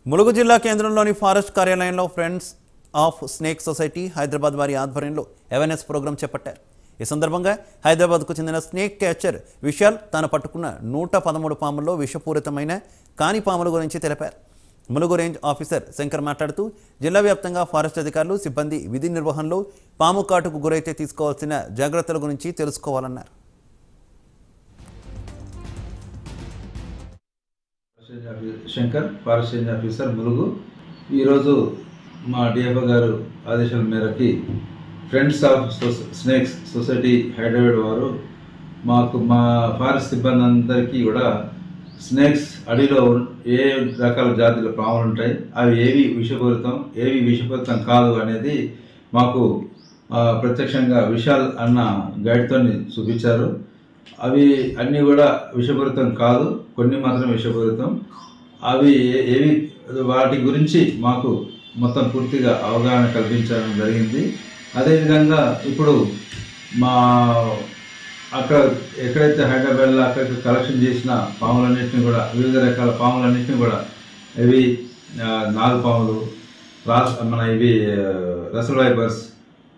ములుగు జిల్లా కేంద్రంలోని ఫారెస్ట్ కార్యాలయంలో friends of snake society Hyderabad వారి ఆధ్వర్యంలో అవేర్నెస్ ప్రోగ్రాం చేపట్టారు। ఈ సందర్భంగా హైదరాబాద్కు చెందిన స్నేక్ క్యాచర్ విశాల్ తాను పట్టుకున్న 113 పాముల్లో విషపూరితమైన కాని పాముల గురించి తెలిపారు। ములుగు రేంజ్ ఆఫీసర్ శంకర్ మాట్లాడుతూ జిల్లా వ్యాప్తంగా ఫారెస్ట్ అధికారులు సిబ్బంది విధి నిర్వహణలో పాము కాటుకు గురైతే తీసుకోవాల్సిన జాగ్రత్తల గురించి తెలుసుకోవాలన్నారు। Shankar forest range officer Mulugu ఈరోజు మా డిఎఫ్ఓ గారు ఆదేశాల మేరకి friends of snakes society Hyderabad వారు మా ఫారెస్ట్ సిబ్బంది అందరికీ కూడా స్నేక్స్ అడవిలో ఏ రకాల జాతుల పాములు ఉంటాయి, అవి ఏవి విషపూరితం కాదు అనేది మాకు ప్రత్యక్షంగా విశాల్ అన్న గైడ్తో చూపించారు। అవి అన్నీ కూడా విషపూరితం కాదు, కొన్ని మాత్రం విషపూరితం। అవి ఏవి వాటి గురించి మాకు మొత్తం పూర్తిగా అవగాహన కల్పించడం జరిగింది। అదేవిధంగా ఇప్పుడు మా అక్కడ ఎక్కడైతే హైదరాబాద్లో అక్కడ కలెక్షన్ చేసిన పాములన్నింటినీ కూడా వివిధ రకాల పాములన్నింటినీ కూడా ఇవి నాగుపాములు, ఇవి రసల్ వైపర్స్,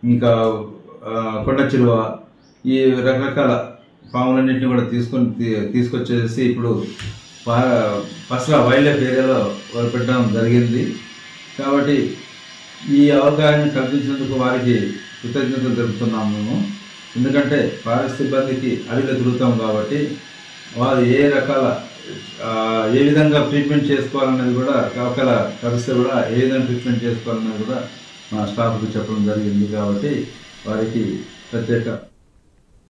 ఇంకా కొండ చిలువ, ఈ రకరకాల పాములన్నింటినీ కూడా తీసుకొచ్చేసి ఇప్పుడు పసరా వైల్డ్ లైఫ్ ఏరియాలో పెట్టడం జరిగింది। కాబట్టి ఈ అవగాహన కల్పించినందుకు వారికి కృతజ్ఞతలు తెలుపుతున్నాము మేము। ఎందుకంటే ఫారెస్ట్ సిబ్బందికి అడవిలో తిరుగుతాం కాబట్టి వారు ఏ విధంగా ట్రీట్మెంట్ చేసుకోవాలన్నది కూడా ఒకవేళ కలిస్తే కూడా ఏ విధంగా ట్రీట్మెంట్ చేసుకోవాలన్నది కూడా మా స్టాఫ్కి చెప్పడం జరిగింది। కాబట్టి వారికి ప్రత్యేక